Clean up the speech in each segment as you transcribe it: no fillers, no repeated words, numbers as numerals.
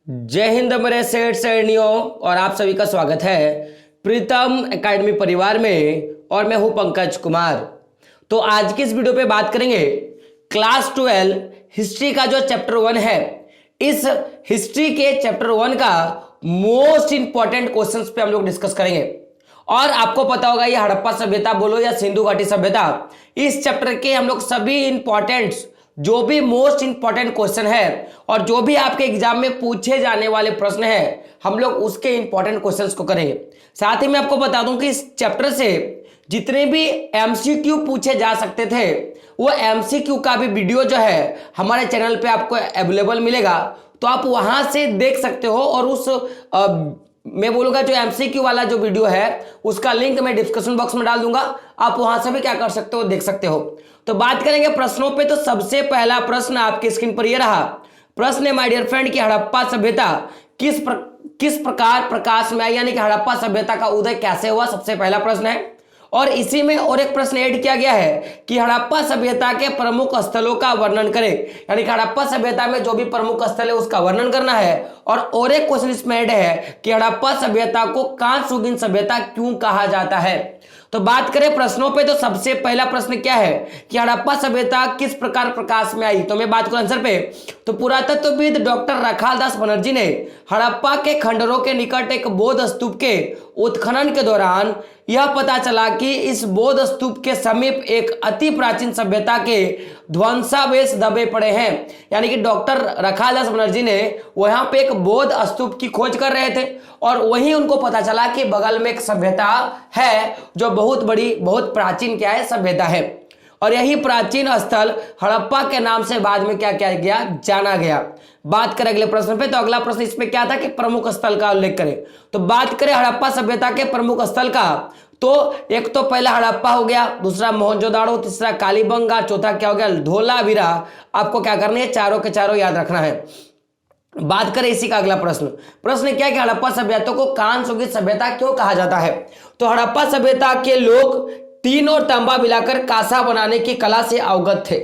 जय हिंद मेरे सेठ सैनियों और आप सभी का स्वागत है प्रीतम एकेडमी परिवार में। और मैं हूं पंकज कुमार। तो आज की इस वीडियो पे बात करेंगे क्लास 12 हिस्ट्री का जो चैप्टर 1 है। इस हिस्ट्री के चैप्टर 1 का मोस्ट इंपॉर्टेंट क्वेश्चंस पे हम लोग डिस्कस करेंगे। और आपको पता होगा ये हड़प्पा सभ्यता बोलो या सिंधु घाटी सभ्यता, इस चैप्टर के हम लोग सभी इंपॉर्टेंट जो भी मोस्ट इंपॉर्टेंट क्वेश्चन है और जो भी आपके एग्जाम में पूछे जाने वाले प्रश्न है हम लोग उसके इंपॉर्टेंट क्वेश्चंस को करेंगे। साथ ही मैं आपको बता दूं कि इस चैप्टर से जितने भी एमसीक्यू पूछे जा सकते थे वो एमसीक्यू का भी वीडियो जो है हमारे चैनल पे आपको अवेलेबल मिलेगा, तो आप वहां से देख सकते हो। और उस मैं बोलूंगा जो एमसीक्यू वाला जो वीडियो है उसका लिंक मैं डिस्क्रिप्शन बॉक्स में डाल दूंगा, आप वहां से भी क्या कर सकते हो, देख सकते हो। तो बात करेंगे प्रश्नों पे। तो सबसे पहला प्रश्न आपकी स्क्रीन पर यह रहा। प्रश्न है माय डियर फ्रेंड कि हड़प्पा सभ्यता किस प्रकार प्रकाश में आई, यानी कि हड़प्पा सभ्यता का उदय कैसे हुआ, सबसे पहला प्रश्न है। और इसी में और एक प्रश्न ऐड किया गया है कि हड़प्पा सभ्यता के प्रमुख स्थलों का वर्णन करें, यानी कि हड़प्पा सभ्यता में जो भी प्रमुख स्थल है उसका वर्णन करना है। और एक क्वेश्चन इसमें ऐड है कि हड़प्पा सभ्यता को कांस्ययुगीन सभ्यता क्यों कहा जाता है। तो बात करें प्रश्नों पे, तो सबसे पहला प्रश्न क्या है कि हड़प्पा सभ्यता किस प्रकार प्रकाश में आई। तो मैं बात करूं आंसर पे, तो पुरातत्वविद डॉक्टर रखालदास बनर्जी ने हड़प्पा के खंडरों के निकट एक बौद्ध स्तूप के उत्खनन के दौरान यह पता चला कि इस बौद्ध स्तूप के समीप एक अति प्राचीन सभ्यता के ध्वंसावशेष दबे पड़े हैं। यानी कि डॉक्टर रखालदास बनर्जी ने वहां पे एक बौद्ध स्तूप की खोज कर रहे थे और वहीं उनको पता चला कि बगल में एक सभ्यता है जो बहुत बड़ी, बहुत प्राचीन क्या है, सभ्यता है। और यही प्राचीन स्थल हड़प्पा के नाम से बाद में क्या किया गया, जाना गया। बात करें अगले प्रश्न पे, तो अगला प्रश्न इसमें क्या था कि प्रमुख स्थल का उल्लेख करें। तो बात करें हड़प्पा सभ्यता के प्रमुख स्थल का, तो एक तो पहला हड़प्पा हो गया, दूसरा मोहनजोदाड़ो, तीसरा कालीबंगा, चौथा क्या हो गया, धोलावीरा। आपको क्या करना है, चारों के चारों याद रखना है। बात करें इसी का अगला प्रश्न क्या है कि हड़प्पा सभ्यता को कांस्ययुगीन सभ्यता क्यों कहा जाता है। तो हड़प्पा सभ्यता के लोग टीन और तांबा मिलाकर कांसा बनाने की कला से अवगत थे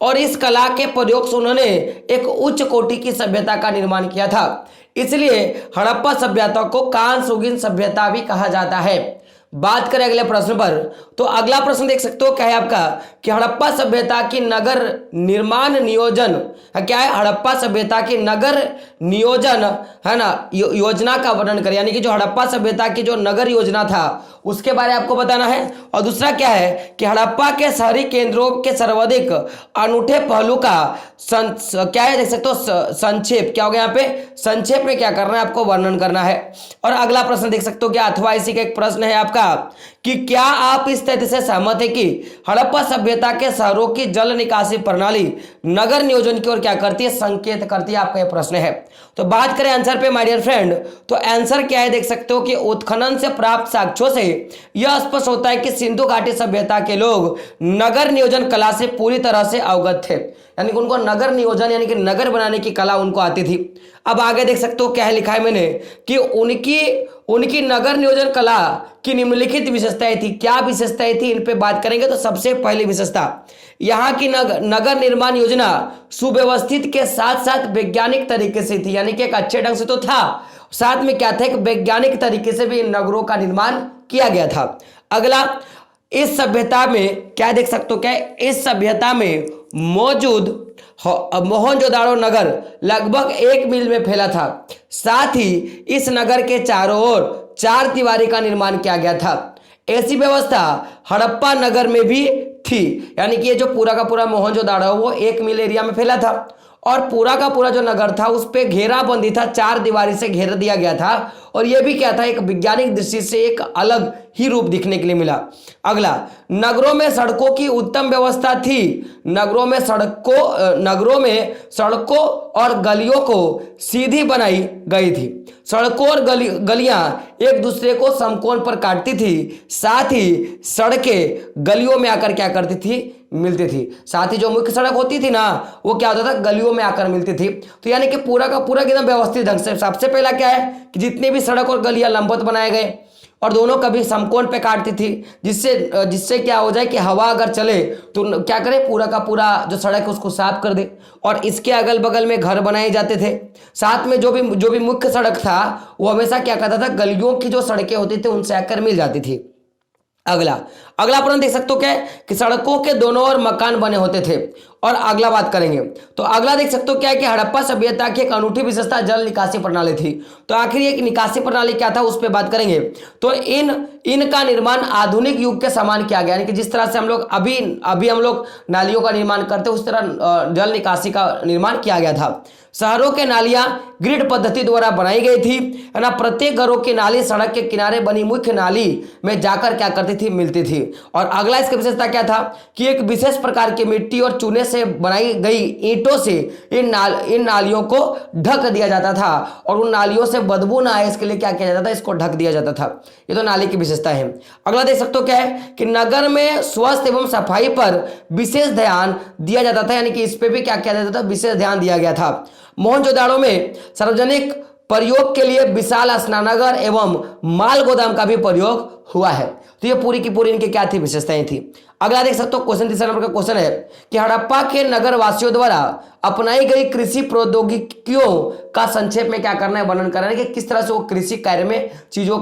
और इस कला के प्रयोग से उन्होंने एक उच्च कोटि की सभ्यता का निर्माण किया था, इसलिए हड़प्पा सभ्यता को कांस्ययुगीन सभ्यता भी कहा जाता है। बात करें अगले प्रश्न पर, तो अगला प्रश्न देख सकते हो क्या है आपका कि हड़प्पा सभ्यता की नगर निर्माण नियोजन क्या है, हड़प्पा सभ्यता की नगर नियोजन है ना, योजना का वर्णन करें। यानी कि जो हड़प्पा सभ्यता की जो नगर योजना था उसके बारे में आपको बताना है। और दूसरा क्या है कि हड़प्पा के शहरी केंद्रों के सर्वाधिक अनूठे पहलू का क्या है, देख सकते हो संक्षेप, क्या हो गया यहाँ पे, संक्षेप में क्या करना है, आपको वर्णन करना है। और अगला प्रश्न देख सकते हो क्या, अथवा इसी का एक प्रश्न है आपका कि क्या आप इस तथ्य से सहमत है कि हड़प्पा सभ्यता के शहरों की जल निकासी प्रणाली नगर नियोजन की ओर क्या करती है, संकेत करती है। आपका यह प्रश्न है। तो बात करें आंसर पे माय डियर फ्रेंड, तो आंसर क्या है, देख सकते हो कि उत्खनन से प्राप्त साक्ष्यों से यह स्पष्ट होता है कि सिंधु घाटी सभ्यता के लोग नगर नियोजन कला से पूरी तरह से अवगत थे, यानी कि उनको नगर नियोजन यानी कि नगर बनाने की कला उनको आती थी। अब आगे देख सकते हो क्या है लिखा है मैंने कि उनकी नगर नियोजन कला की निम्नलिखित विशेषताएं थी। क्या विशेषताएं थी, इन पे बात करेंगे। तो सबसे पहली विशेषता, यहाँ की नगर निर्माण योजना सुव्यवस्थित के साथ साथ वैज्ञानिक तरीके से थी, यानी कि एक अच्छे ढंग से तो था, साथ में क्या था, एक वैज्ञानिक तरीके से भी इन नगरों का निर्माण किया गया था। अगला, इस सभ्यता में क्या देख सकते हो, क्या इस सभ्यता में मौजूद मोहनजोदाड़ो नगर लगभग 1 मील में फैला था, साथ ही इस नगर के चारों ओर 4 दीवारी का निर्माण किया गया था। ऐसी व्यवस्था हड़प्पा नगर में भी थी, यानी कि ये जो पूरा का पूरा मोहनजोदाड़ो वो 1 मील एरिया में फैला था और पूरा का पूरा जो नगर था उस पे घेराबंदी था, 4 दीवारी से घेर दिया गया था। और यह भी क्या था, एक वैज्ञानिक दृष्टि से एक अलग ही रूप दिखने के लिए मिला। अगला, नगरों में सड़कों की उत्तम व्यवस्था थी। नगरों में सड़कों और गलियों को सीधी बनाई गई थी। सड़कों और गलियां एक दूसरे को समकोण पर काटती थी, साथ ही सड़कें गलियों में आकर क्या करती थी, मिलती थी। साथ ही जो मुख्य सड़क होती थी ना वो क्या होता था, गलियों में आकर मिलती थी। तो यानी कि पूरा का पूरा एकदम व्यवस्थित ढंग से। सबसे पहला क्या है कि जितने भी सड़क और गलियां लंबवत बनाए गए, और दोनों कभी समकोण पे काटती थी, जिससे जिससे क्या हो जाए कि हवा अगर चले तो क्या करे, पूरा का पूरा जो सड़क है उसको साफ कर दे। और इसके अगल बगल में घर बनाए जाते थे। साथ में जो भी मुख्य सड़क था वो हमेशा क्या करता था, गलियों की जो सड़कें होती थी उनसे आकर मिल जाती थी। अगला अगला प्रश्न देख सकते हो क्या है कि सड़कों के दोनों ओर मकान बने होते थे। और अगला बात करेंगे तो अगला देख सकते हो क्या है कि हड़प्पा सभ्यता की एक अनूठी विशेषता जल निकासी प्रणाली थी। तो आखिर एक निकासी प्रणाली क्या था उस पर बात करेंगे। तो इनका निर्माण आधुनिक युग के समान किया गया, यानी कि जिस तरह से हम लोग अभी हम लोग नालियों का निर्माण करते हैं उस तरह जल निकासी का निर्माण किया गया था। शहरों के नालियां ग्रिड पद्धति द्वारा बनाई गई थी, है ना। प्रत्येक घरों की नाली सड़क के किनारे बनी मुख्य नाली में जाकर क्या करती थी, मिलती थी। और अगला इसकी विशेषता क्या था कि एक विशेष प्रकार की मिट्टी और चूने से बनाई गई ईंटों से इन नालियों को ढक दिया जाता था, और उन नालियों से बदबू ना आए इसके लिए क्या किया जाता था, इसको ढक दिया जाता था। ये तो नाली की विशेषता है। अगला देख सकते हो क्या है कि नगर में स्वास्थ्य एवं सफाई पर विशेष ध्यान दिया जाता था, यानी कि इस पे भी क्या किया जाता था, विशेष ध्यान दिया गया था। मोहनजोदाड़ो में सार्वजनिक प्रयोग के लिए विशाल स्नानागार एवं माल गोदाम का भी प्रयोग हुआ है। तो ये पूरी की पूरी इनकी क्या थी, विशेषताएं थी। अगला देख सकते हो क्वेश्चन, तीसरा नंबर का क्वेश्चन है कि हड़प्पा के नगर वासियों द्वारा अपनाई गई कृषि प्रौद्योगिकियों का संक्षेप में क्या करना है, वर्णन करना है कि किस तरह से वो कृषि कार्य में चीजों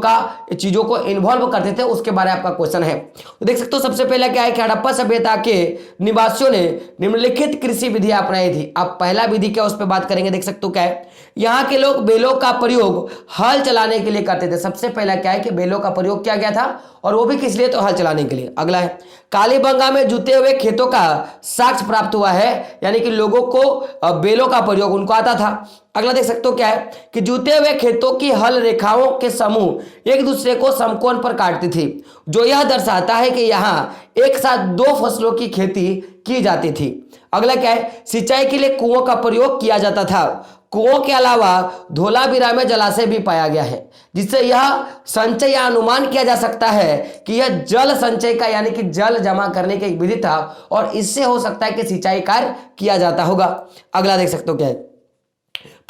को इन्वॉल्व करते थे, उसके बारे में आपका क्वेश्चन है। तो देख सकते हो सबसे पहले क्या है कि हड़प्पा सभ्यता के निवासियों ने निम्नलिखित कृषि विधियां अपनाई थी। अब पहला विधि क्या उस पर बात करेंगे। देख सकते हो क्या है, यहाँ के लोग बैलों का प्रयोग हल चलाने के लिए करते थे। सबसे पहला क्या है कि बैलों का प्रयोग किया गया था, और वो भी किस लिए, तो हल चलाने के लिए। अगला है कालीबंगा में जुते हुए खेतों का साक्ष्य प्राप्त हुआ है, यानी कि लोगों को बैलों का प्रयोग उनको आता था। अगला देख सकते हो क्या है कि जुते हुए खेतों की हल रेखाओं के समूह एक दूसरे को समकोण पर काटती थी, जो यह दर्शाता है कि यहाँ एक साथ दो फसलों की खेती की जाती थी। अगला क्या है, सिंचाई के लिए कुओं का प्रयोग किया जाता था। कुओं के अलावा धोलावीरा में जलाशय भी पाया गया है, जिससे यह संचय या अनुमान किया जा सकता है कि यह जल संचय का, यानी कि जल जमा करने की एक विधि था, और इससे हो सकता है कि सिंचाई कार्य किया जाता होगा। अगला देख सकते हो क्या है,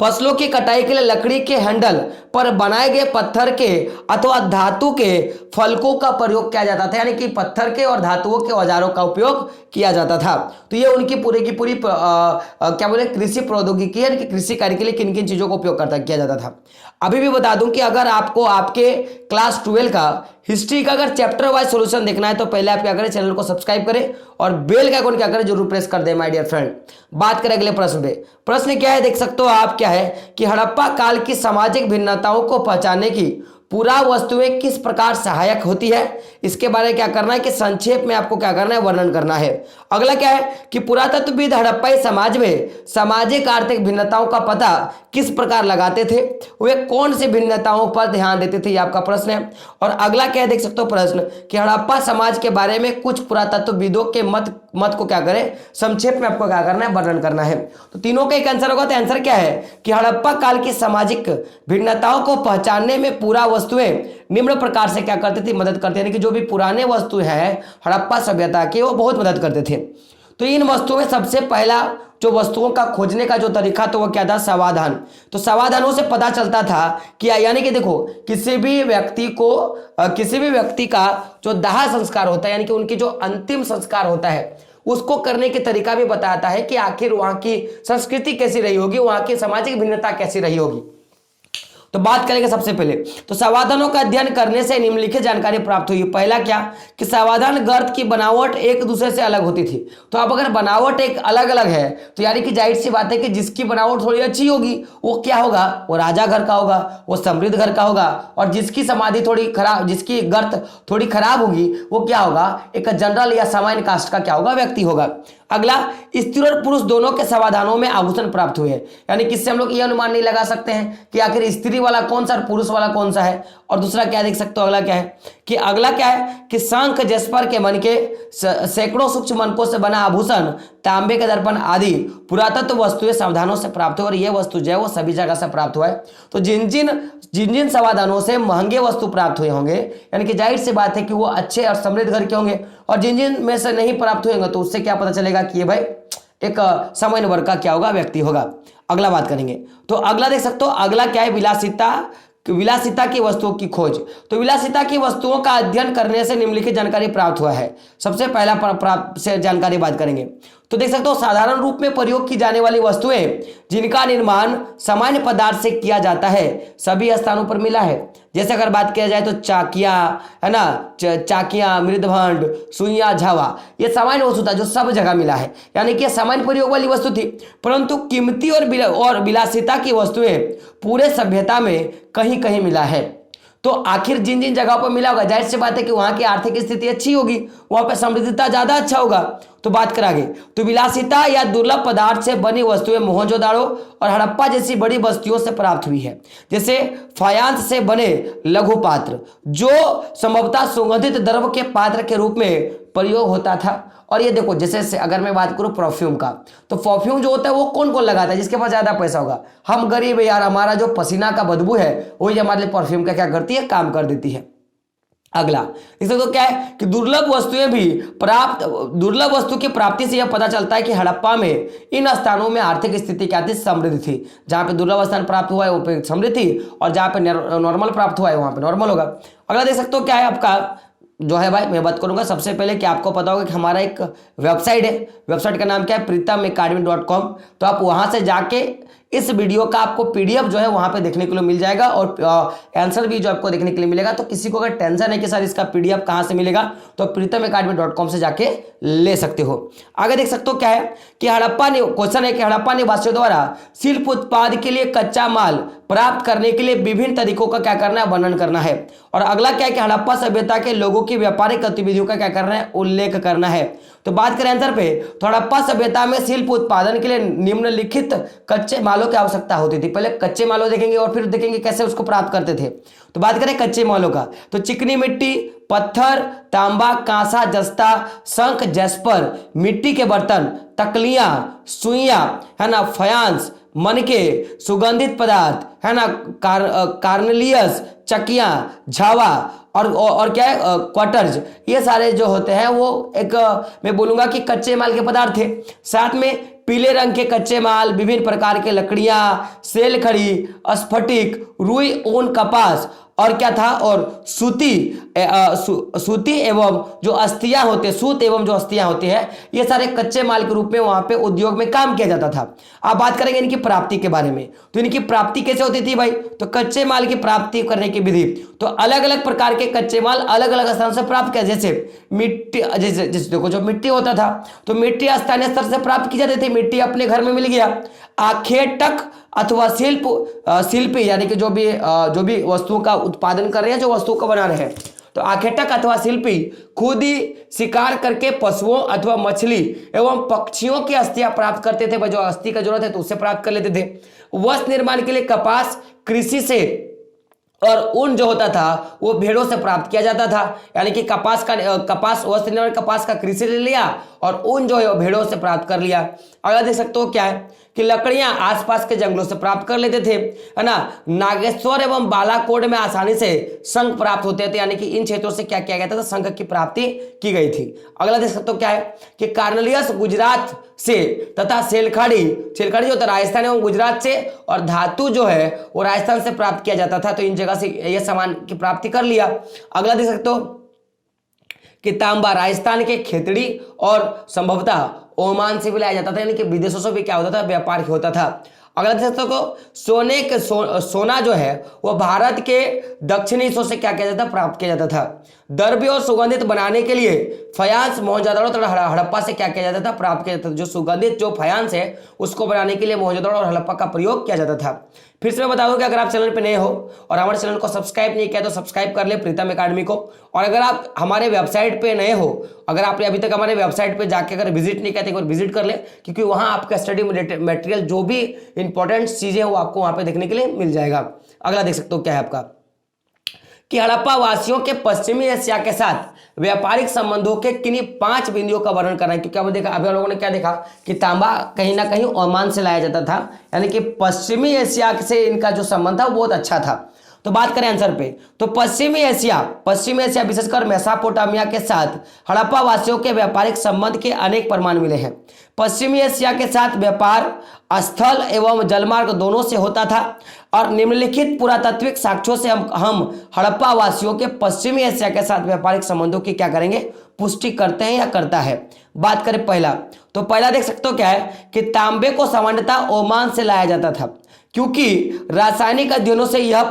फसलों की कटाई के लिए लकड़ी के हैंडल पर बनाए गए पत्थर के अथवा धातु के फलकों का प्रयोग किया जाता था, यानी कि पत्थर के और धातुओं के औजारों का उपयोग किया जाता था। तो ये उनकी पूरी की पूरी क्या बोले, कृषि प्रौद्योगिकी है कि कृषि कार्य के लिए किन किन चीजों का उपयोग किया जाता था। अभी भी बता दूं कि अगर आपको आपके क्लास 12 का हिस्ट्री का अगर चैप्टर वाइज सॉल्यूशन देखना है तो पहले आप क्या करें, चैनल को सब्सक्राइब करें और बेल का आइकन क्या करें, जरूर प्रेस कर दें माय डियर फ्रेंड। बात करें अगले प्रश्न पे। प्रश्न क्या है, देख सकते हो आप क्या है कि हड़प्पा काल की सामाजिक भिन्नताओं को पहचानने की पूरा वस्तुएं किस प्रकार सहायक होती है, इसके बारे में क्या करना है कि संक्षेप में आपको क्या करना है, वर्णन करना है। अगला क्या है कि पुरातत्वविद हड़प्पाई समाज में सामाजिक आर्थिक भिन्नताओं का पता किस प्रकार लगाते थे, वे कौन सी भिन्नताओं पर ध्यान देते थे, ये आपका प्रश्न है। और अगला क्या है, देख सकते हो प्रश्न कि हड़प्पा समाज के बारे में कुछ पुरातत्वविदों के मत को क्या करें, संक्षेप में आपको क्या करना है, वर्णन करना है। तो तीनों का एक आंसर होगा। तो आंसर क्या है कि हड़प्पा काल की सामाजिक भिन्नताओं को पहचानने में पूरा वस्तुएं निम्न प्रकार से क्या करती थी, मदद करती थी, यानी कि जो भी पुराने वस्तु है हड़प्पा सभ्यता के, वो बहुत मदद करते थे। तो इन वस्तुओं में सबसे पहला जो वस्तुओं का खोजने का जो तरीका तो वो क्या था, समाधान। तो समाधानों से पता चलता था कि यानी कि देखो किसी भी व्यक्ति का जो दाह संस्कार होता है, यानी कि उनकी जो अंतिम संस्कार होता है, उसको करने के तरीका भी बताता है कि आखिर वहां की संस्कृति कैसी रही होगी, वहां की सामाजिक भिन्नता कैसी रही होगी। तो बात करेंगे सबसे पहले तो समाधानों का अध्ययन करने से निम्नलिखित जानकारी प्राप्त हुई। पहला क्या कि समाधान गर्त की बनावट एक दूसरे से अलग होती थी। तो अब अगर बनावट एक अलग अलग है तो यानी कि जाहिर सी बात है कि जिसकी बनावट थोड़ी अच्छी होगी वो क्या होगा, वो राजा घर का होगा, वो समृद्ध घर का होगा, और जिसकी समाधि थोड़ी खराब, जिसकी गर्त थोड़ी खराब होगी वो क्या होगा, एक जनरल या सामान्य कास्ट का क्या होगा, व्यक्ति होगा। अगला स्त्री और पुरुष दोनों के समाधानों में आभूषण प्राप्त हुए, यानी किससे हम लोग ये अनुमान नहीं लगा सकते हैं कि आखिर स्त्री वाला कौन सा और पुरुष वाला कौन सा है। और दूसरा क्या देख सकते हो, अगला क्या है कि शंख जस्पर के मन के सैकड़ों सूक्ष्म मनकों से बना आभूषण, तांबे के दर्पण आदि पुरातत्व वस्तुएं समाधानों से प्राप्त हुई, और यह वस्तु जो है वो सभी जगह से प्राप्त हुआ है। तो जिन जिन समाधानों से महंगे वस्तु प्राप्त हुए होंगे, यानी कि जाहिर सी बात है कि वो अच्छे और समृद्ध घर के होंगे, और जिन जिन में से नहीं प्राप्त हुएंगे तो उससे क्या पता चलेगा कि ये भाई एक सामान्य वर्ग का क्या होगा, व्यक्ति होगा। अगला बात करेंगे तो अगला देख सकते हो, अगला क्या है, विलासिता कि विलासिता की वस्तुओं की खोज। तो विलासिता की वस्तुओं का अध्ययन करने से निम्नलिखित जानकारी प्राप्त हुआ है। सबसे पहला प्राप्त से जानकारी बात करेंगे तो देख सकते हो साधारण रूप में प्रयोग की जाने वाली वस्तुएं जिनका निर्माण सामान्य पदार्थ से किया जाता है सभी स्थानों पर मिला है। जैसे अगर बात किया जाए तो चाकियां, है ना, चाकियां, मृदभंड, सुइयां, झावा, ये सामान्य वस्तु था जो सब जगह मिला है, यानी कि सामान्य प्रयोग वाली वस्तु थी। परंतु कीमती और विलासिता की वस्तुएं पूरे सभ्यता में कहीं कहीं मिला है। तो आखिर जिन जिन जगहों पर मिला होगा, जाहिर सी बात है कि वहां की आर्थिक स्थिति अच्छी होगी, वहां पर समृद्धता ज्यादा अच्छा होगा। तो बात करांगे तो विलासिता या दुर्लभ पदार्थ से बनी वस्तुएं मोहनजोदाड़ो और हड़प्पा जैसी बड़ी बस्तियों से प्राप्त हुई है। जैसे फायांस से बने लघु पात्र जो संभवतः सुगंधित द्रव्य के पात्र के रूप में प्रयोग होता था। और ये देखो जैसे अगर मैं बात करूं परफ्यूम का, तो परफ्यूम जो होता है वो कौन कौन लगाता है, जिसके पास ज्यादा पैसा होगा। हम गरीब है यार, हमारा जो पसीना का बदबू है वही हमारे लिए परफ्यूम का क्या करती है, काम कर देती है। अगला इससे तो क्या है कि दुर्लभ वस्तु की प्राप्ति से यह पता चलता है कि हड़प्पा में इन स्थानों में आर्थिक स्थिति क्या थी, समृद्ध थी। जहां पे दुर्लभ स्थान प्राप्त हुआ है वो पे समृद्ध थी, और जहां पे नॉर्मल प्राप्त हुआ है वहां पे नॉर्मल होगा। अगला देख सकते हो क्या है आपका जो है भाई, मैं बात करूंगा सबसे पहले कि आपको पता होगा कि हमारा एक वेबसाइट है, वेबसाइट का नाम क्या है, pritamacademy.com। तो आप वहां से जाके इस वीडियो का आपको पीडीएफ जो है वहां पे देखने के लिए मिल जाएगा, और आंसर भी जो आपको देखने के लिए मिलेगा। तो किसी को अगर टेंशन है कि सर इसका पीडीएफ कहां से मिलेगा, तो pritamacademy.com से जाके ले सकते हो। आगे देख सकते हो क्या है कि क्वेश्चन है कि हड़प्पा निवासियों द्वारा शिल्प उत्पाद के लिए कच्चा माल प्राप्त करने के लिए विभिन्न तरीकों का क्या करना है, वर्णन करना है। और अगला क्या है कि हड़प्पा सभ्यता के लोगों की व्यापारिक गतिविधियों का क्या करना है, उल्लेख करना है। तो बात करें आंसर पे, तो हड़प्पा सभ्यता में शिल्प उत्पादन के लिए निम्नलिखित कच्चे मालों की आवश्यकता होती थी। पहले कच्चे मालों देखेंगे और फिर देखेंगे कैसे उसको प्राप्त करते थे। तो बात करें कच्चे मालों का, तो चिकनी मिट्टी, पत्थर, तांबा, कांसा, जस्ता, शंख, जैस्पर, मिट्टी के बर्तन, तकलियां, सुइयां, है ना, फयांस, मनके, सुगंधित पदार्थ, है ना, कार्नेलियस, चकियां, झावा और क्या है, क्वार्टर्स, ये सारे जो होते हैं वो एक मैं बोलूंगा कि कच्चे माल के पदार्थ थे। साथ में पीले रंग के कच्चे माल, विभिन्न प्रकार के लकड़ियां, सेल खड़ी, स्फटिक, रुई, ऊन, कपास और क्या था, और सूती एवं जो अस्थियां होते, सूत एवं जो अस्थियां होती है, ये सारे कच्चे माल के रूप में वहां पे उद्योग में काम किया जाता था। अब बात करेंगे इनकी प्राप्ति के बारे में, तो इनकी प्राप्ति कैसे होती थी भाई, तो कच्चे माल की प्राप्ति करने की विधि, तो अलग अलग प्रकार के कच्चे माल अलग अलग स्थान से प्राप्त किया। जैसे मिट्टी, जैसे देखो जो मिट्टी होता था, तो मिट्टी स्थानीय स्तर से प्राप्त की जाती थी, मिट्टी अपने घर में मिल गया। आखेटक अथवा शिल्पी यानी कि जो भी वस्तुओं का उत्पादन कर रहे हैं, जो वस्तुओं को बना रहे हैं, तो आखेटक अथवा शिल्पी खुद ही शिकार करके पशुओं अथवा मछली एवं पक्षियों की अस्थियां प्राप्त करते थे। जो अस्थि का जरूरत है तो उससे प्राप्त कर लेते थे। वस्त्र निर्माण के लिए कपास कृषि से और ऊन जो होता था वो भेड़ों से प्राप्त किया जाता था, यानी कि कपास वस्त्र निर्माण कपास का कृषि ले लिया और ऊन जो है वो भेड़ों से प्राप्त कर लिया। अगला देख सकते हो क्या है कि लकड़ियां आसपास के जंगलों से प्राप्त कर लेते थे, है ना। नागेश्वर एवं बालाकोट में आसानी से शंख प्राप्त होते थे, यानी कि इन क्षेत्रों से क्या किया गया था, शंख की प्राप्ति की गई थी। अगला देख सकते हो क्या है कि कार्नेलियस गुजरात से तथा सेलखाड़ी जो था राजस्थान एवं गुजरात से, और धातु जो है वो राजस्थान से प्राप्त किया जाता था। तो इन जगह से यह सामान की प्राप्ति कर लिया। अगला देख सकते हो कि तांबा राजस्थान के खेतड़ी और संभवतः ओमान से भी लाया जाता था, यानी कि विदेशों से भी क्या होता था, व्यापार होता था। अगला देख सकते हो सोना जो है वो भारत के दक्षिणी हिस्सों से क्या किया जाता था, प्राप्त किया जाता था। द्रव्य और सुगंधित बनाने के लिए फयांस मोहनजोदड़ो तथा हड़प्पा से क्या किया जाता था, प्राप्त किया जाता था। जो सुगंधित जो फयांस है उसको बनाने के लिए मोहनजोदड़ो और हड़प्पा का प्रयोग किया जाता था। फिर से मैं बता दूं कि अगर आप चैनल पे नए हो और हमारे चैनल को सब्सक्राइब नहीं किया तो सब्सक्राइब कर ले प्रीतम एकेडमी को। और अगर आप हमारे वेबसाइट पे नए हो, अगर आपने अभी तक हमारे वेबसाइट पे जाके अगर विजिट नहीं किया तो एक बार विजिट कर ले, क्योंकि वहां आपका स्टडी मटेरियल जो भी इंपॉर्टेंट चीजें हैं वो आपको वहां पे देखने के लिए मिल जाएगा। अगला देख सकते हो क्या है आपका कि हड़प्पा वासियों के पश्चिमी एशिया के साथ व्यापारिक संबंधों के किन्हीं 5 बिंदुओं का वर्णन करना है। क्योंकि अब देखा, अभी हम लोगों ने क्या देखा कि तांबा कहीं ना कहीं ओमान से लाया जाता था, यानी कि पश्चिमी एशिया से इनका जो संबंध था वो बहुत अच्छा था। तो बात करें आंसर पे, तो पश्चिमी एशिया विशेषकर मेसोपोटामिया के साथ हड़प्पा वासियों के व्यापारिक संबंध के अनेक प्रमाण मिले हैं। पश्चिमी एशिया के साथ व्यापार स्थल एवं जलमार्ग दोनों से होता था और निम्नलिखित पुरातात्विक साक्ष्यों से हम हड़प्पा वासियों के पश्चिमी एशिया के साथ व्यापारिक संबंधों की क्या करेंगे, पुष्टि करते हैं या करता है। बात करें पहला, तो पहला देख सकते हो क्या है कि तांबे को सामान्यतः ओमान से लाया जाता था, क्योंकि रासायनिक अध्ययनों से यह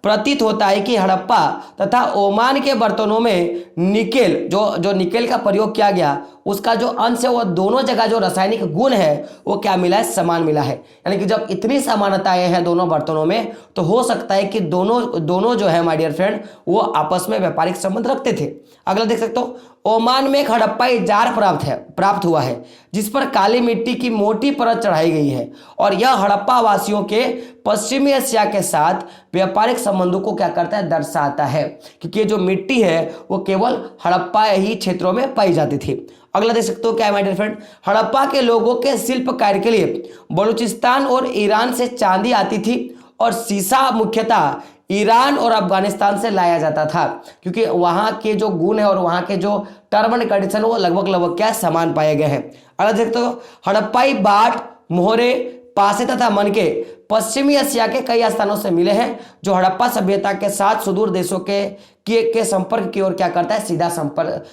प्रतीत होता है कि हड़प्पा तथा ओमान के बर्तनों में निकेल जो निकेल का प्रयोग किया गया उसका जो अंश है वो दोनों जगह जो रासायनिक गुण है वो क्या मिला है, समान मिला है। यानी कि जब इतनी समानताएं हैं दोनों बर्तनों में तो हो सकता है कि दोनों जो है माय डियर फ्रेंड वो आपस में व्यापारिक संबंध रखते थे। अगला देख सकते हो, ओमान में एक हड़प्पाई जार प्राप्त हुआ है जिस पर काली मिट्टी की मोटी परत चढ़ाई गई है और यह हड़प्पा वासियों के पश्चिमी एशिया के साथ व्यापारिक संबंधों को क्या करता है, दर्शाता है, क्योंकि ये जो मिट्टी है वो केवल हड़प्पा ही क्षेत्रों में पाई जाती थी। अगला देख सकते हो क्या है माय डियर फ्रेंड, हड़प्पा के लोगों के शिल्प कार्य के लिए बलूचिस्तान और ईरान से चांदी आती थी और सीसा मुख्यतः ईरान और अफगानिस्तान से लाया जाता था, क्योंकि वहां के जो गुण है और वहां के जो टर्म एंड कंडीशन वो लगभग क्या समान पाए गए हैं। अगला देखते हो, हड़प्पाई बाट, मोहरे, पासे तथा मनके पश्चिमी एशिया के कई स्थानों से मिले हैं जो हड़प्पा सभ्यता के साथ सुदूर देशों के संपर्क की ओर क्या करता है,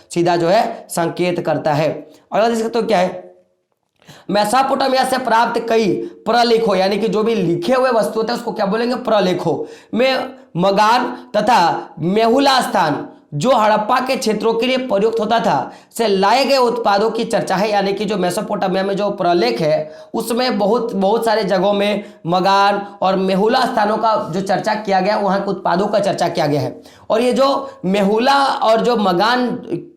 सीधा जो है संकेत करता है। अगला देख सकते हो क्या है, मेसोपोटामिया से प्राप्त कई प्रलेखों यानी कि जो भी लिखे हुए वस्तु होते हैं उसको क्या बोलेंगे, प्रलेखों में मगान तथा मेहुला स्थान जो हड़प्पा के क्षेत्रों के लिए प्रयुक्त होता था से लाए गए उत्पादों की चर्चा है। यानी कि जो मेसोपोटामिया में जो प्रलेख है उसमें बहुत सारे जगहों में मगान और मेहुला स्थानों का जो चर्चा किया गया, वहां के उत्पादों का चर्चा किया गया है। और ये जो मेहुला और जो मगान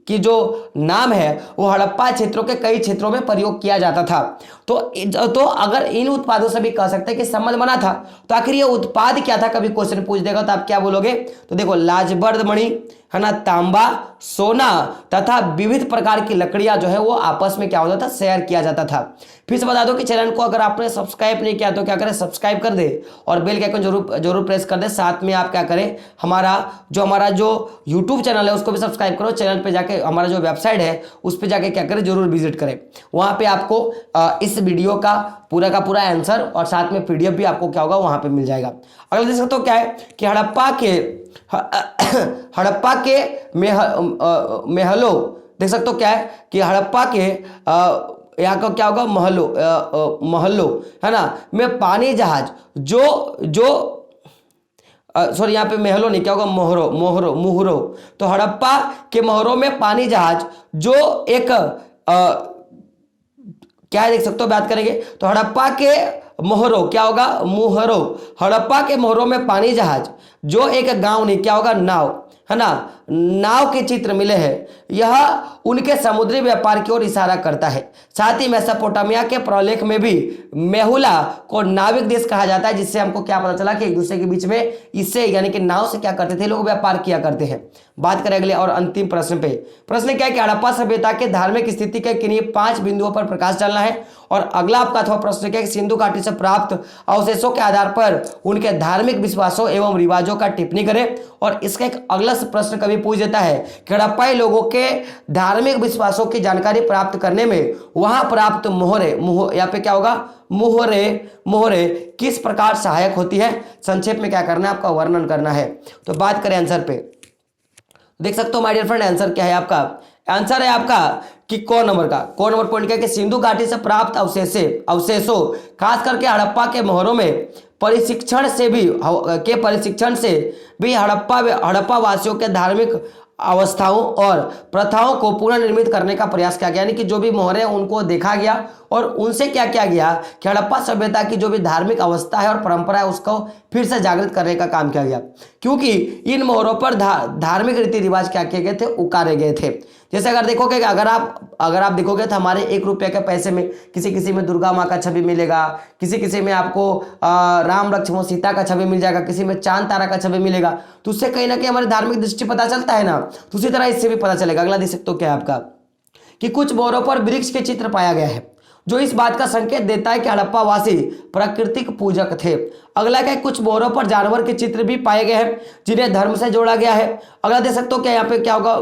की जो नाम है वो हड़प्पा क्षेत्रों के कई क्षेत्रों में प्रयोग किया जाता था। तो अगर इन उत्पादों से भी कह सकते हैं कि संबंध बना था, तो आखिर ये उत्पाद क्या था, कभी क्वेश्चन पूछ देगा तो आप क्या बोलोगे, तो देखो लाजबर्द मणि है ना, तांबा, सोना तथा विविध प्रकार की लकड़ियां जो है वो आपस में क्या होता था, शेयर किया जाता था। फिर से बता दो कि चैनल को अगर आपने सब्सक्राइब नहीं किया तो क्या करें, सब्सक्राइब कर दे और बेल के आइकन जरूर प्रेस कर दे। साथ में आप क्या करें, हमारा जो यूट्यूब चैनल है उसको भी सब्सक्राइब करो। चैनल पे जाके हमारा जो वेबसाइट है उस पर जाके क्या करें, जरूर विजिट करें। वहां पे आपको इस वीडियो का पूरा आंसर और साथ में पीडीएफ भी आपको क्या होगा वहां पे मिल जाएगा। अगला देख सकते हो क्या है कि हड़प्पा के महलों देख सकते हो क्या है कि हड़प्पा के यहाँ का क्या होगा, महलों है ना में पानी जहाज सॉरी यहाँ पे महलों नहीं, क्या होगा, मोहरों। तो हड़प्पा के मोहरों में पानी जहाज जो एक क्या है देख सकते हो, बात करेंगे तो हड़प्पा के मोहरों क्या होगा, मोहरों, हड़प्पा के मोहरों में पानी जहाज जो एक गांव नहीं, क्या होगा, नाव है ना, नाव के चित्र मिले हैं। यह उनके समुद्री व्यापार की ओर इशारा करता है। साथ ही मेसोपोटामिया के प्रलेख में भी मेहुला को नाविक देश कहा जाता है, जिससे हमको क्या पता चला कि एक दूसरे के बीच में इससे यानी कि नाव से क्या करते थे, लोग व्यापार किया करते हैं। बात करें अगले और अंतिम प्रश्न पे। प्रश्न क्या है कि हड़प्पा सभ्यता के धार्मिक स्थिति के किन्हीं 5 बिंदुओं पर प्रकाश डालना है। और अगला आपका अथवा प्रश्न क्या है कि सिंधु घाटी से प्राप्त अवशेषों के आधार पर उनके धार्मिक विश्वासों एवं रिवाजों का टिप्पणी करें। और इसका एक अगला प्रश्न कभी पूछ देता है कि हड़प्पाई लोगों के धार्मिक विश्वासों की जानकारी प्राप्त करने में वहां प्राप्त यहाँ पे क्या होगा, मोहरे किस प्रकार सहायक होती है। संक्षेप में क्या करना है, आपका वर्णन करना है। तो बात करें आंसर पे, देख सकते हो माय डियर फ्रेंड आंसर क्या है आपका, आंसर है आपका कि क नंबर पॉइंट क्या है कि सिंधु घाटी से प्राप्त अवशेषों खास करके हड़प्पा के मोहरों में परीक्षण से भी हड़प्पा वासियों के धार्मिक अवस्थाओं और प्रथाओं को पुनर्निर्मित करने का प्रयास किया गया। यानी कि जो भी मोहरे हैं उनको देखा गया और उनसे क्या किया गया कि हड़प्पा सभ्यता की जो भी धार्मिक अवस्था है और परंपरा है उसको फिर से जागृत करने का काम किया गया, क्योंकि इन मोहरों पर धार्मिक रीति रिवाज क्या किए गए थे, उकारे गए थे। जैसे अगर देखोगे कि अगर आप देखोगे तो हमारे 1 रुपये के पैसे में किसी में दुर्गा माँ का छवि मिलेगा, किसी में आपको राम लक्ष्मण सीता का छवि मिल जाएगा, किसी में चांद तारा का छवि मिलेगा। तो उससे कहीं ना कहीं हमारी धार्मिक दृष्टि पता चलता है ना, तो उसी तरह इससे भी पता चलेगा। अगला देख सकते हो क्या है आपका कि कुछ मोहरों पर वृक्ष के चित्र पाया गया है जो इस बात का संकेत देता है कि हड़प्पा वासी प्राकृतिक पूजक थे। अगला क्या है, कुछ मोहरों पर जानवर के चित्र भी पाए गए हैं जिन्हें धर्म से जोड़ा गया है। अगला देख सकते हो क्या यहाँ पे क्या होगा,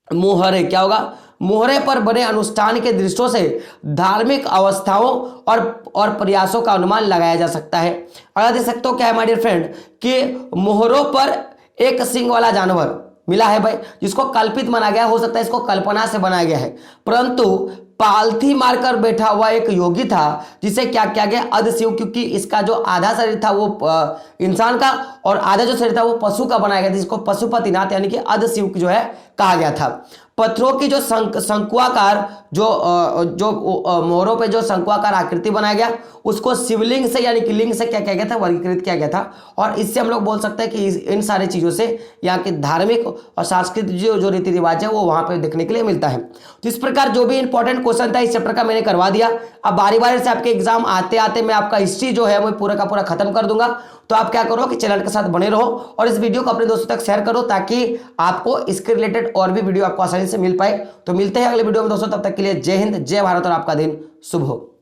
मोहरे, क्या होगा, मोहरे पर बने अनुष्ठान के दृश्यों से धार्मिक अवस्थाओं और प्रयासों का अनुमान लगाया जा सकता है। अगला देख सकते हो क्या है माय डियर फ्रेंड कि मोहरों पर एक सींग वाला जानवर मिला है भाई, जिसको कल्पित माना गया, हो सकता है इसको कल्पना से बनाया गया है, परंतु पालथी मारकर बैठा हुआ एक योगी था जिसे क्या किया गया, अधशिव, क्योंकि इसका जो आधा शरीर था वो इंसान का और आधा जो शरीर था वो पशु का बनाया गया था, जिसको पशुपतिनाथ यानी कि अधशिव जो है कहा गया था। पत्थरों की जो शंकुआकार जो मोहरों पे जो शंकुआकार आकृति बनाया गया उसको शिवलिंग से यानी कि लिंग से क्या किया गया था, वर्गीकृत किया गया था। और इससे हम लोग बोल सकते हैं कि इन सारी चीजों से यहाँ के धार्मिक और सांस्कृतिक जो रीति रिवाज है वो वहां पे देखने के लिए मिलता है। तो इस प्रकार जो भी इंपॉर्टेंट क्वेश्चन था इस चैप्टर का मैंने करवा दिया। अब बारी बारी से आपके एग्जाम आते आते मैं आपका हिस्ट्री जो है वो पूरा का पूरा खत्म कर दूंगा। तो आप क्या करो कि चैनल के साथ बने रहो और इस वीडियो को अपने दोस्तों तक शेयर करो ताकि आपको इसके रिलेटेड और भी वीडियो आपको आसानी से मिल पाए। तो मिलते हैं अगले वीडियो में दोस्तों, तब तक के लिए जय हिंद, जय भारत और आपका दिन शुभ हो।